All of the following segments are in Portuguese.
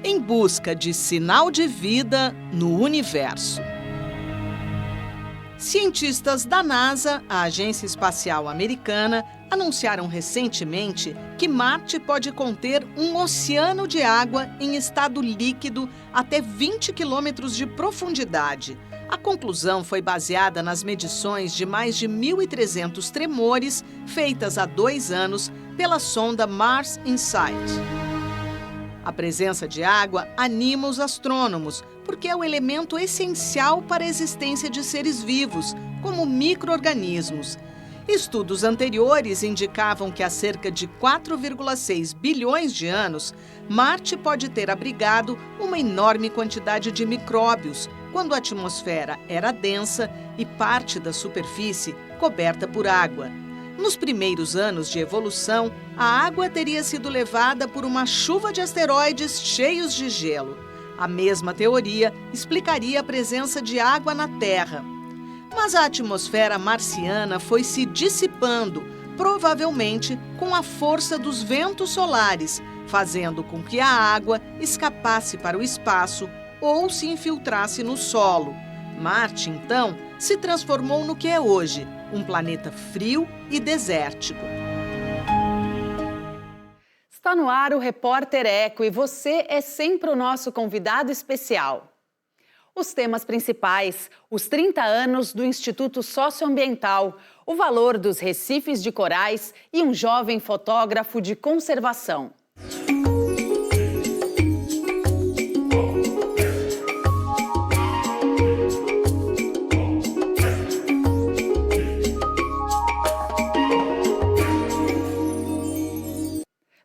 em busca de sinal de vida no universo. Cientistas da NASA, a Agência Espacial Americana, anunciaram recentemente que Marte pode conter um oceano de água em estado líquido até 20 quilômetros de profundidade. A conclusão foi baseada nas medições de mais de 1.300 tremores feitas há 2 anos pela sonda Mars Insight. A presença de água anima os astrônomos, porque é o elemento essencial para a existência de seres vivos, como micro-organismos. Estudos anteriores indicavam que há cerca de 4,6 bilhões de anos, Marte pode ter abrigado uma enorme quantidade de micróbios, quando a atmosfera era densa e parte da superfície coberta por água. Nos primeiros anos de evolução, a água teria sido levada por uma chuva de asteroides cheios de gelo. A mesma teoria explicaria a presença de água na Terra. Mas a atmosfera marciana foi se dissipando, provavelmente com a força dos ventos solares, fazendo com que a água escapasse para o espaço ou se infiltrasse no solo. Marte, então, se transformou no que é hoje, um planeta frio e desértico. Está no ar o Repórter Eco e você é sempre o nosso convidado especial. Os temas principais: os 30 anos do Instituto Socioambiental, o valor dos recifes de corais e um jovem fotógrafo de conservação.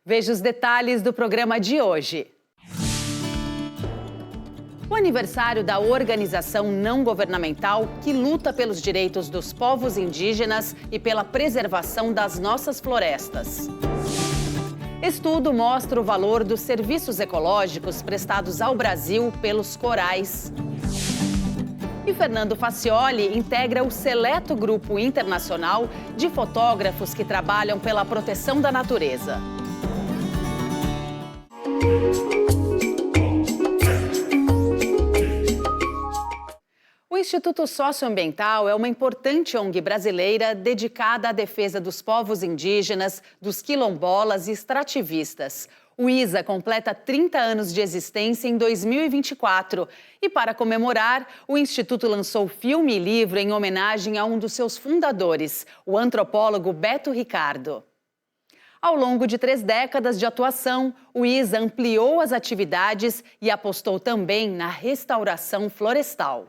Veja os detalhes do programa de hoje. O aniversário da organização não governamental que luta pelos direitos dos povos indígenas e pela preservação das nossas florestas. Estudo mostra o valor dos serviços ecológicos prestados ao Brasil pelos corais. E Fernando Facioli integra o seleto grupo internacional de fotógrafos que trabalham pela proteção da natureza. O Instituto Socioambiental é uma importante ONG brasileira dedicada à defesa dos povos indígenas, dos quilombolas e extrativistas. O ISA completa 30 anos de existência em 2024 e, para comemorar, o Instituto lançou filme e livro em homenagem a um dos seus fundadores, o antropólogo Beto Ricardo. Ao longo de 3 décadas de atuação, o ISA ampliou as atividades e apostou também na restauração florestal.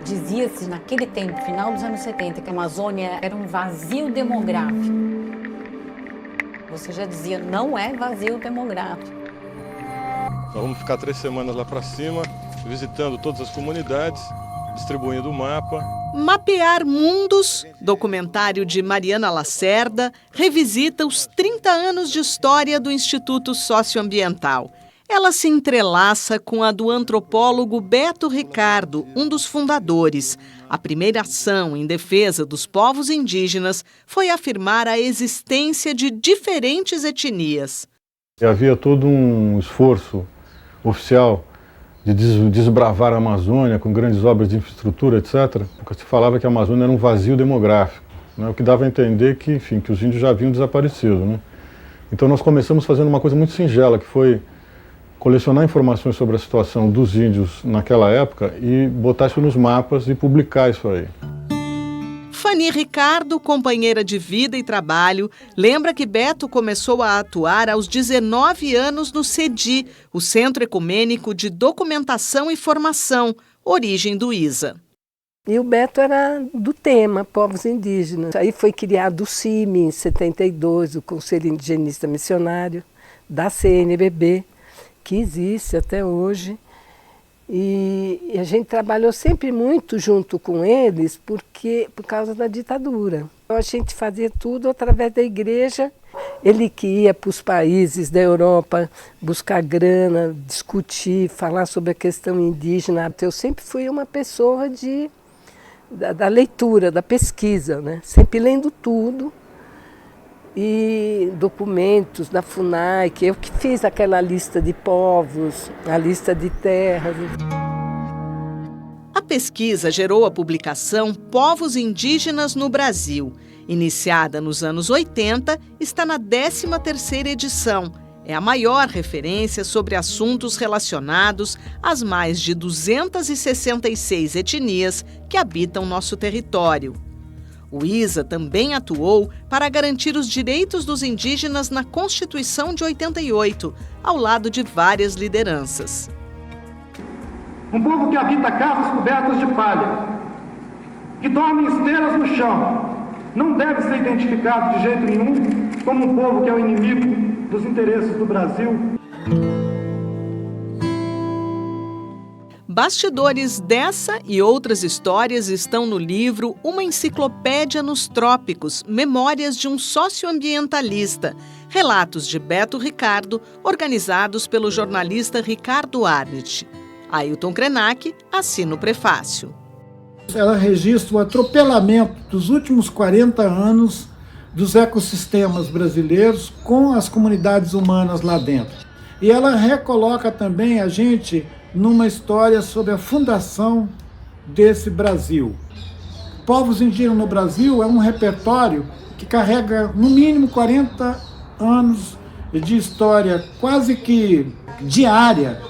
Dizia-se naquele tempo, final dos anos 70, que a Amazônia era um vazio demográfico. Você já dizia, não é vazio demográfico. Nós vamos ficar 3 semanas lá para cima, visitando todas as comunidades, distribuindo o mapa. Mapear Mundos, documentário de Mariana Lacerda, revisita os 30 anos de história do Instituto Socioambiental. Ela se entrelaça com a do antropólogo Beto Ricardo, um dos fundadores. A primeira ação em defesa dos povos indígenas foi afirmar a existência de diferentes etnias. Havia todo um esforço oficial de desbravar a Amazônia com grandes obras de infraestrutura, etc. Porque se falava que a Amazônia era um vazio demográfico, né? O que dava a entender que, enfim, que os índios já haviam desaparecido, né? Então nós começamos fazendo uma coisa muito singela, que foi colecionar informações sobre a situação dos índios naquela época e botar isso nos mapas e publicar isso aí. Fanny Ricardo, companheira de vida e trabalho, lembra que Beto começou a atuar aos 19 anos no CEDI, o Centro Ecumênico de Documentação e Formação, origem do ISA. E o Beto era do tema, povos indígenas. Aí foi criado o CIMI em 72, o Conselho Indigenista Missionário, da CNBB, que existe até hoje, e a gente trabalhou sempre muito junto com eles por causa da ditadura. A gente fazia tudo através da igreja, ele que ia para os países da Europa buscar grana, discutir, falar sobre a questão indígena. Eu sempre fui uma pessoa da leitura, da pesquisa, né? Sempre lendo tudo. e documentos da FUNAI, que eu que fiz aquela lista de povos, a lista de terras. A pesquisa gerou a publicação Povos Indígenas no Brasil. Iniciada nos anos 80, está na 13ª edição. É a maior referência sobre assuntos relacionados às mais de 266 etnias que habitam nosso território. O ISA também atuou para garantir os direitos dos indígenas na Constituição de 88, ao lado de várias lideranças. Um povo que habita casas cobertas de palha, que dorme em esteiras no chão, não deve ser identificado de jeito nenhum como um povo que é o inimigo dos interesses do Brasil. Bastidores dessa e outras histórias estão no livro Uma Enciclopédia nos Trópicos, Memórias de um Socioambientalista, relatos de Beto Ricardo, organizados pelo jornalista Ricardo Arnett. Ailton Krenak assina o prefácio. Ela registra o atropelamento dos últimos 40 anos dos ecossistemas brasileiros com as comunidades humanas lá dentro. E ela recoloca também a gente numa história sobre a fundação desse Brasil. Povos Indígenas no Brasil é um repertório que carrega no mínimo 40 anos de história quase que diária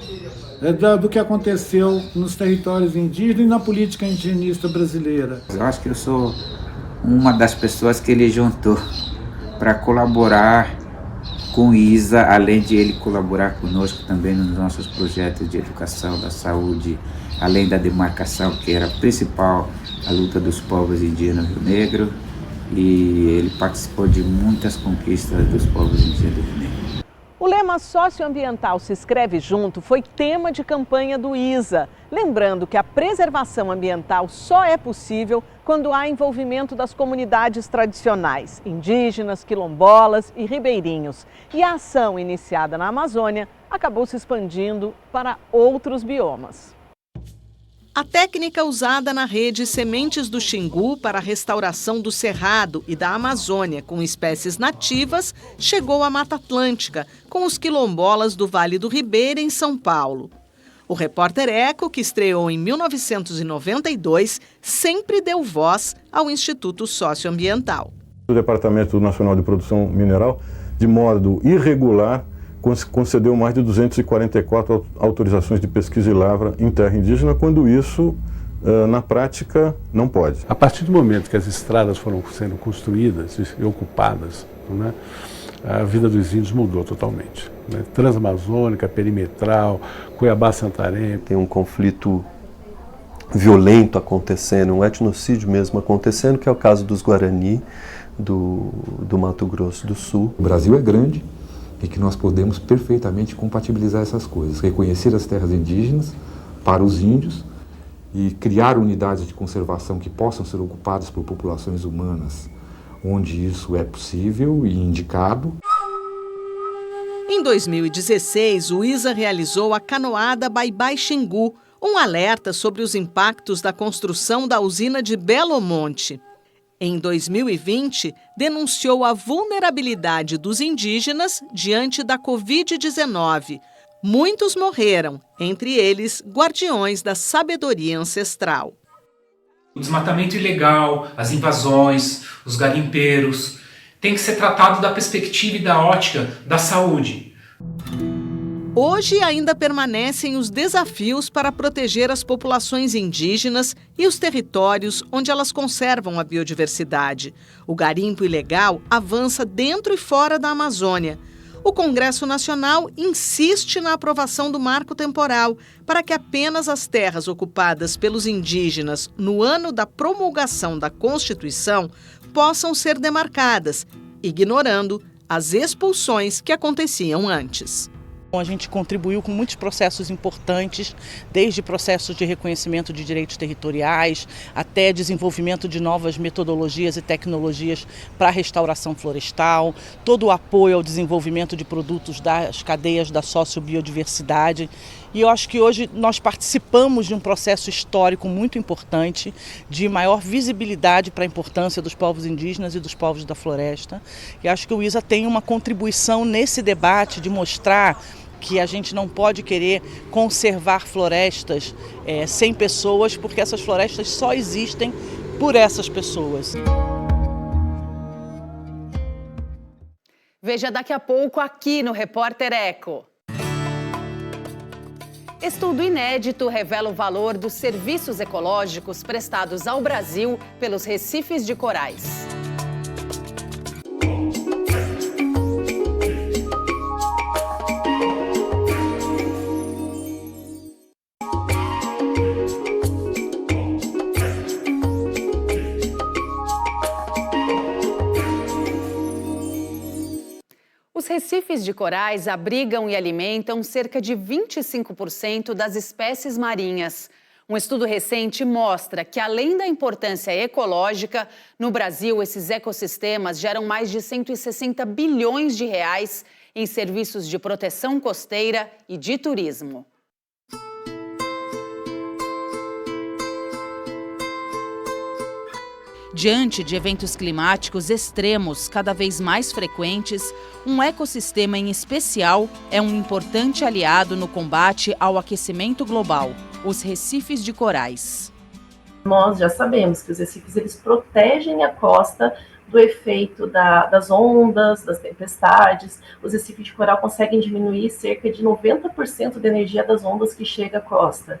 do que aconteceu nos territórios indígenas e na política indigenista brasileira. Eu acho que eu sou uma das pessoas que ele juntou para colaborar com o ISA, além de ele colaborar conosco também nos nossos projetos de educação, da saúde, além da demarcação, que era a principal, a luta dos povos indígenas do Rio Negro, e ele participou de muitas conquistas dos povos indígenas do Rio Negro. O lema socioambiental se escreve junto foi tema de campanha do ISA, lembrando que a preservação ambiental só é possível quando há envolvimento das comunidades tradicionais, indígenas, quilombolas e ribeirinhos. E a ação iniciada na Amazônia acabou se expandindo para outros biomas. A técnica usada na rede Sementes do Xingu para a restauração do Cerrado e da Amazônia com espécies nativas chegou à Mata Atlântica, com os quilombolas do Vale do Ribeira, em São Paulo. O Repórter Eco, que estreou em 1992, sempre deu voz ao Instituto Socioambiental. O Departamento Nacional de Produção Mineral, de modo irregular, concedeu mais de 244 autorizações de pesquisa e lavra em terra indígena, quando isso, na prática, não pode. A partir do momento que as estradas foram sendo construídas e ocupadas, né, a vida dos índios mudou totalmente. Né? Transamazônica, perimetral, Cuiabá-Santarém. Tem um conflito violento acontecendo, um etnocídio mesmo acontecendo, que é o caso dos Guarani, do Mato Grosso do Sul. O Brasil é grande e que nós podemos perfeitamente compatibilizar essas coisas, reconhecer as terras indígenas para os índios e criar unidades de conservação que possam ser ocupadas por populações humanas, onde isso é possível e indicado. Em 2016, o ISA realizou a canoada Bye-Bye Xingu, um alerta sobre os impactos da construção da usina de Belo Monte. Em 2020, denunciou a vulnerabilidade dos indígenas diante da Covid-19. Muitos morreram, entre eles guardiões da sabedoria ancestral. O desmatamento ilegal, as invasões, os garimpeiros, tem que ser tratado da perspectiva e da ótica da saúde. Hoje ainda permanecem os desafios para proteger as populações indígenas e os territórios onde elas conservam a biodiversidade. O garimpo ilegal avança dentro e fora da Amazônia. O Congresso Nacional insiste na aprovação do marco temporal para que apenas as terras ocupadas pelos indígenas no ano da promulgação da Constituição possam ser demarcadas, ignorando as expulsões que aconteciam antes. A gente contribuiu com muitos processos importantes, desde processos de reconhecimento de direitos territoriais, até desenvolvimento de novas metodologias e tecnologias para a restauração florestal, todo o apoio ao desenvolvimento de produtos das cadeias da sociobiodiversidade. E eu acho que hoje nós participamos de um processo histórico muito importante, de maior visibilidade para a importância dos povos indígenas e dos povos da floresta. E acho que o ISA tem uma contribuição nesse debate de mostrar que a gente não pode querer conservar florestas sem pessoas, porque essas florestas só existem por essas pessoas. Veja daqui a pouco aqui no Repórter Eco. Estudo inédito revela o valor dos serviços ecológicos prestados ao Brasil pelos recifes de corais. Os recifes de corais abrigam e alimentam cerca de 25% das espécies marinhas. Um estudo recente mostra que, além da importância ecológica, no Brasil, esses ecossistemas geram mais de 160 bilhões de reais em serviços de proteção costeira e de turismo. Diante de eventos climáticos extremos cada vez mais frequentes, um ecossistema em especial é um importante aliado no combate ao aquecimento global, os recifes de corais. Nós já sabemos que os recifes eles protegem a costa do efeito das ondas, das tempestades. Os recifes de coral conseguem diminuir cerca de 90% da energia das ondas que chega à costa.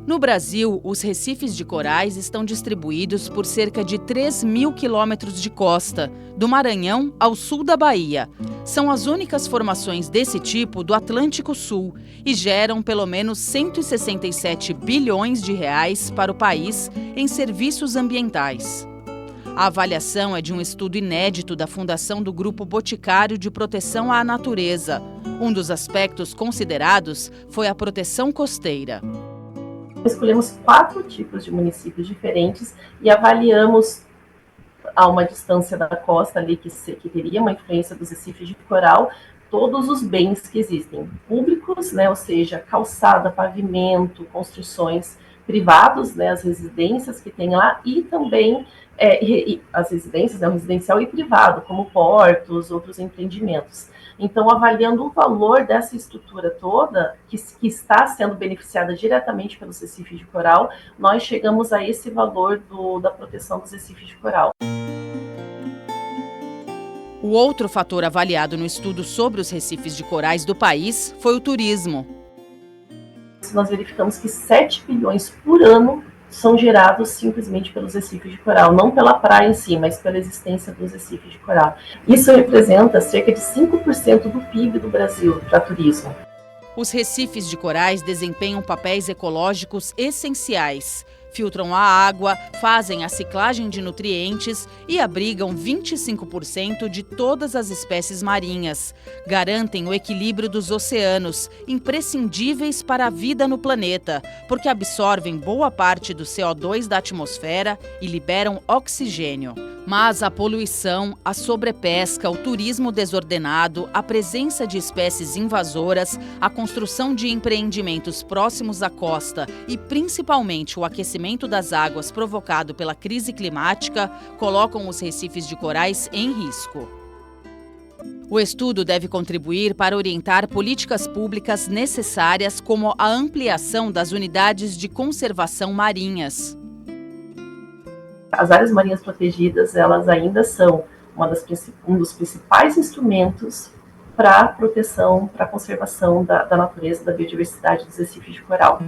No Brasil, os recifes de corais estão distribuídos por cerca de 3.000 quilômetros de costa, do Maranhão ao sul da Bahia. São as únicas formações desse tipo do Atlântico Sul e geram pelo menos 167 bilhões de reais para o país em serviços ambientais. A avaliação é de um estudo inédito da Fundação do Grupo Boticário de Proteção à Natureza. Um dos aspectos considerados foi a proteção costeira. Escolhemos 4 tipos de municípios diferentes e avaliamos a uma distância da costa ali que teria uma influência dos recifes de coral, todos os bens que existem, públicos, né, ou seja, calçada, pavimento, construções privados, né, as residências que tem lá e também as residências, né, o residencial e privado, como portos, outros empreendimentos. Então, avaliando o valor dessa estrutura toda, que está sendo beneficiada diretamente pelos recifes de coral, nós chegamos a esse valor da proteção dos recifes de coral. O outro fator avaliado no estudo sobre os recifes de corais do país foi o turismo. Nós verificamos que 7 bilhões por ano são gerados simplesmente pelos recifes de coral, não pela praia em si, mas pela existência dos recifes de coral. Isso representa cerca de 5% do PIB do Brasil para turismo. Os recifes de corais desempenham papéis ecológicos essenciais. Filtram a água, fazem a ciclagem de nutrientes e abrigam 25% de todas as espécies marinhas. Garantem o equilíbrio dos oceanos, imprescindíveis para a vida no planeta, porque absorvem boa parte do CO2 da atmosfera e liberam oxigênio. Mas a poluição, a sobrepesca, o turismo desordenado, a presença de espécies invasoras, a construção de empreendimentos próximos à costa e principalmente o aquecimento das águas provocado pela crise climática colocam os recifes de corais em risco. O estudo deve contribuir para orientar políticas públicas necessárias, como a ampliação das unidades de conservação marinhas. As áreas marinhas protegidas, elas ainda são um dos principais instrumentos para a proteção, para a conservação da natureza, da biodiversidade dos recifes de coral.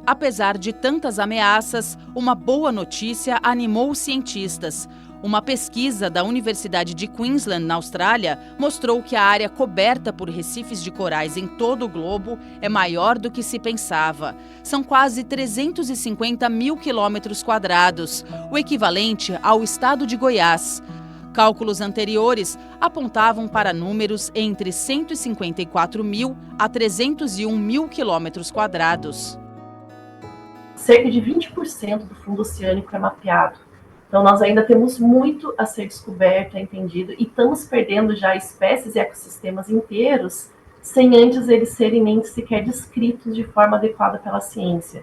Apesar de tantas ameaças, uma boa notícia animou os cientistas. Uma pesquisa da Universidade de Queensland, na Austrália, mostrou que a área coberta por recifes de corais em todo o globo é maior do que se pensava. São quase 350 mil quilômetros quadrados, o equivalente ao estado de Goiás. Cálculos anteriores apontavam para números entre 154 mil a 301 mil quilômetros quadrados. Cerca de 20% do fundo oceânico é mapeado. Então, nós ainda temos muito a ser descoberto, entendido, e estamos perdendo já espécies e ecossistemas inteiros sem antes eles serem nem sequer descritos de forma adequada pela ciência.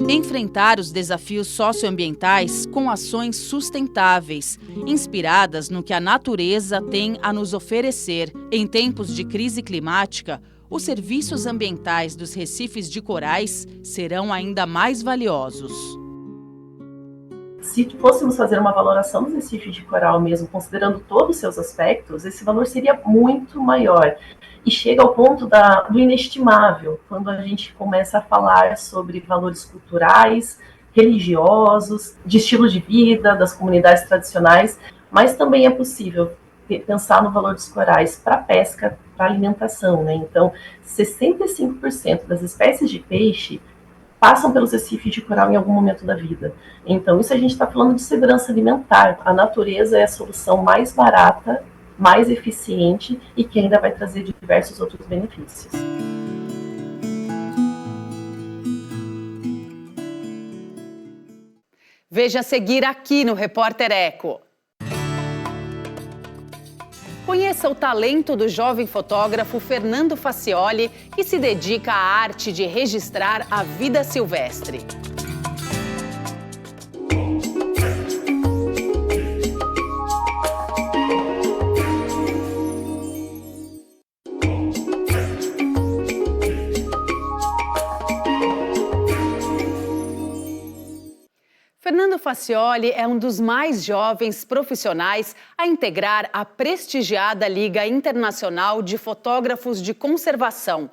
Enfrentar os desafios socioambientais com ações sustentáveis, inspiradas no que a natureza tem a nos oferecer. Em tempos de crise climática, os serviços ambientais dos recifes de corais serão ainda mais valiosos. Se fôssemos fazer uma valoração dos recifes de coral mesmo, considerando todos os seus aspectos, esse valor seria muito maior. E chega ao ponto do inestimável, quando a gente começa a falar sobre valores culturais, religiosos, de estilo de vida, das comunidades tradicionais, mas também é possível pensar no valor dos corais para pesca, para alimentação, né? Então, 65% das espécies de peixe passam pelos recifes de coral em algum momento da vida. Então, isso a gente está falando de segurança alimentar. A natureza é a solução mais barata, mais eficiente e que ainda vai trazer diversos outros benefícios. Veja a seguir aqui no Repórter Eco. Conheça o talento do jovem fotógrafo Fernando Facioli, que se dedica à arte de registrar a vida silvestre. Fernando Facioli é um dos mais jovens profissionais a integrar a prestigiada Liga Internacional de Fotógrafos de Conservação.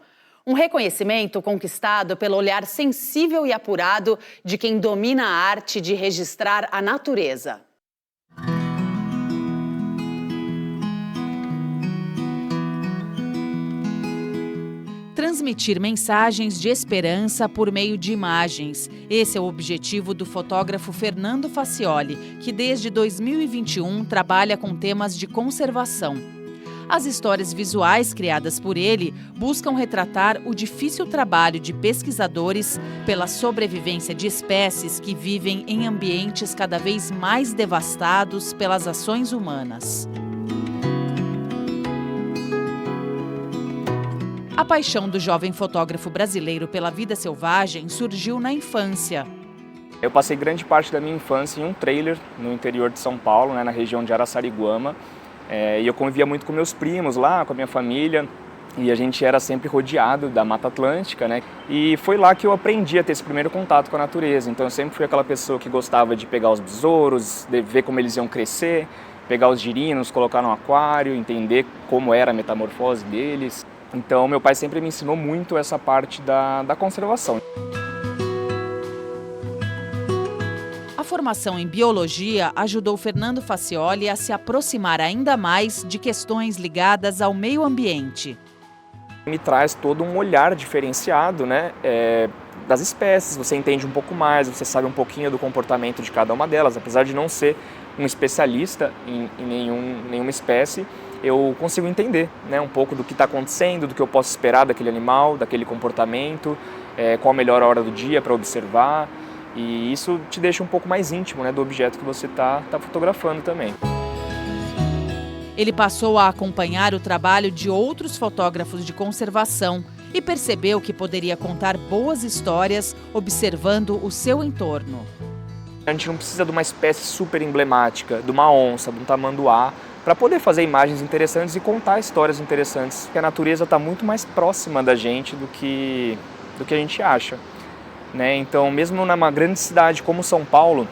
Um reconhecimento conquistado pelo olhar sensível e apurado de quem domina a arte de registrar a natureza. Transmitir mensagens de esperança por meio de imagens. Esse é o objetivo do fotógrafo Fernando Facioli, que desde 2021 trabalha com temas de conservação. As histórias visuais criadas por ele buscam retratar o difícil trabalho de pesquisadores pela sobrevivência de espécies que vivem em ambientes cada vez mais devastados pelas ações humanas. A paixão do jovem fotógrafo brasileiro pela vida selvagem surgiu na infância. Eu passei grande parte da minha infância em um trailer no interior de São Paulo, na região de Araçariguama. E eu convivia muito com meus primos lá, com a minha família. E a gente era sempre rodeado da Mata Atlântica, né? E foi lá que eu aprendi a ter esse primeiro contato com a natureza. Então eu sempre fui aquela pessoa que gostava de pegar os besouros, de ver como eles iam crescer, pegar os girinos, colocar no aquário, entender como era a metamorfose deles. Então, meu pai sempre me ensinou muito essa parte da conservação. A formação em biologia ajudou Fernando Facioli a se aproximar ainda mais de questões ligadas ao meio ambiente. Me traz todo um olhar diferenciado, né, das espécies. Você entende um pouco mais, você sabe um pouquinho do comportamento de cada uma delas. Apesar de não ser um especialista em nenhuma espécie, eu consigo entender, né, um pouco do que está acontecendo, do que eu posso esperar daquele animal, daquele comportamento, qual a melhor hora do dia para observar. E isso te deixa um pouco mais íntimo, né, do objeto que você está fotografando também. Ele passou a acompanhar o trabalho de outros fotógrafos de conservação e percebeu que poderia contar boas histórias observando o seu entorno. A gente não precisa de uma espécie super emblemática, de uma onça, de um tamanduá, para poder fazer imagens interessantes e contar histórias interessantes. Porque a natureza está muito mais próxima da gente do que a gente acha, né? Então, mesmo numa grande cidade como São Paulo,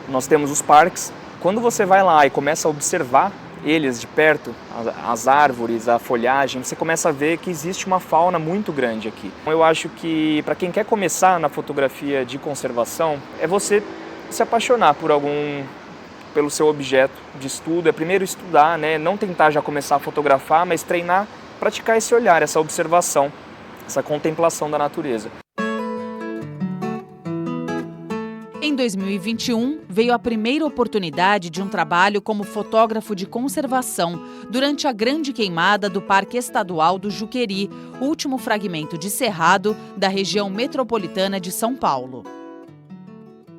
nós temos os parques. Quando você vai lá e começa a observar eles de perto, as árvores, a folhagem, você começa a ver que existe uma fauna muito grande aqui. Eu acho que para quem quer começar na fotografia de conservação, é você se apaixonar pelo seu objeto de estudo. É primeiro estudar, né? Não tentar já começar a fotografar, mas treinar, praticar esse olhar, essa observação, essa contemplação da natureza. Em Em 2021, veio a primeira oportunidade de um trabalho como fotógrafo de conservação durante a grande queimada do Parque Estadual do Juqueri, último fragmento de cerrado da região metropolitana de São Paulo.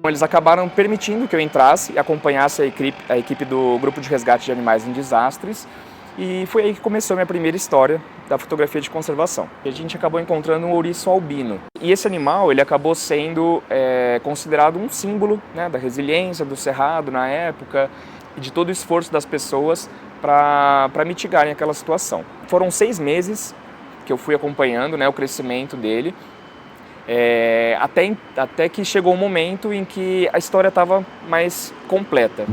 Eles acabaram permitindo que eu entrasse e acompanhasse a equipe do Grupo de Resgate de Animais em Desastres, e foi aí que começou a minha primeira história da fotografia de conservação. A gente acabou encontrando um ouriço albino. E esse animal ele acabou sendo considerado um símbolo, né, da resiliência do cerrado na época e de todo o esforço das pessoas para mitigarem aquela situação. Foram 6 meses que eu fui acompanhando, né, o crescimento dele, até que chegou um momento em que a história estava mais completa.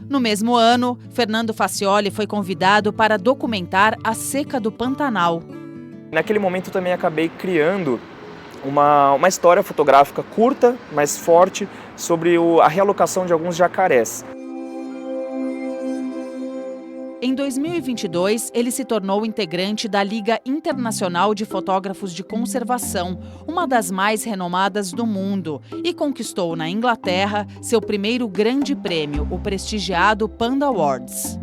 No mesmo ano, Fernando Facioli foi convidado para documentar a seca do Pantanal. Naquele momento eu também acabei criando uma história fotográfica curta, mas forte, sobre a realocação de alguns jacarés. Em 2022, ele se tornou integrante da Liga Internacional de Fotógrafos de Conservação, uma das mais renomadas do mundo, e conquistou na Inglaterra seu primeiro grande prêmio, o prestigiado Panda Awards.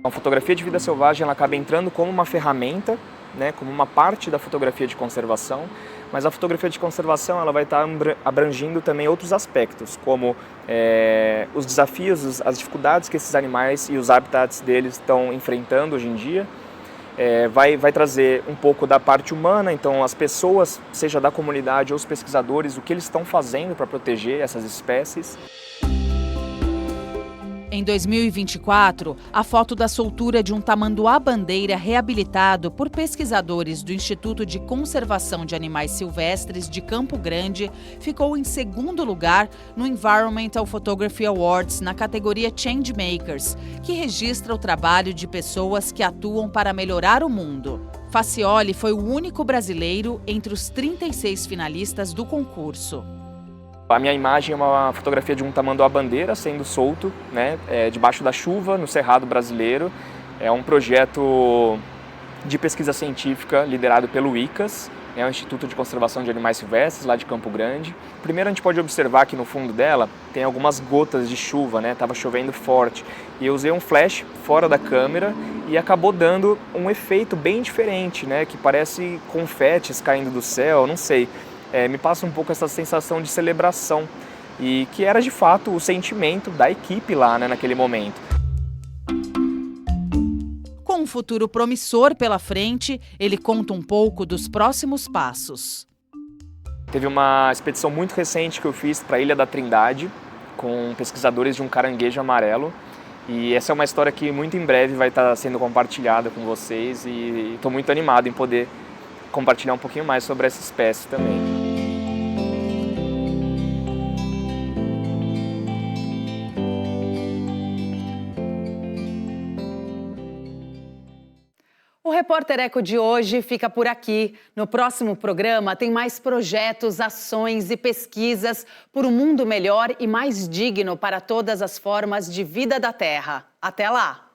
A fotografia de vida selvagem ela acaba entrando como uma ferramenta, né, como uma parte da fotografia de conservação, mas a fotografia de conservação ela vai estar abrangindo também outros aspectos, como os desafios, as dificuldades que esses animais e os habitats deles estão enfrentando hoje em dia. Vai trazer um pouco da parte humana, então as pessoas, seja da comunidade ou os pesquisadores, o que eles estão fazendo para proteger essas espécies. Em 2024, a foto da soltura de um tamanduá-bandeira reabilitado por pesquisadores do Instituto de Conservação de Animais Silvestres de Campo Grande ficou em segundo lugar no Environmental Photography Awards na categoria Changemakers, que registra o trabalho de pessoas que atuam para melhorar o mundo. Facioli foi o único brasileiro entre os 36 finalistas do concurso. A minha imagem é uma fotografia de um tamanduá-bandeira sendo solto, né, debaixo da chuva, no Cerrado brasileiro. É um projeto de pesquisa científica liderado pelo ICAS, o Instituto de Conservação de Animais Silvestres, lá de Campo Grande. Primeiro a gente pode observar que no fundo dela tem algumas gotas de chuva, né, estava chovendo forte. E eu usei um flash fora da câmera e acabou dando um efeito bem diferente, né, que parece confetes caindo do céu, não sei. Me passa um pouco essa sensação de celebração e que era de fato o sentimento da equipe lá, né, naquele momento. Com um futuro promissor pela frente, ele conta um pouco dos próximos passos. Teve uma expedição muito recente que eu fiz para a Ilha da Trindade com pesquisadores de um caranguejo amarelo e essa é uma história que muito em breve vai estar sendo compartilhada com vocês e estou muito animado em poder compartilhar um pouquinho mais sobre essa espécie também. O Repórter Eco de hoje fica por aqui. No próximo programa tem mais projetos, ações e pesquisas por um mundo melhor e mais digno para todas as formas de vida da Terra. Até lá!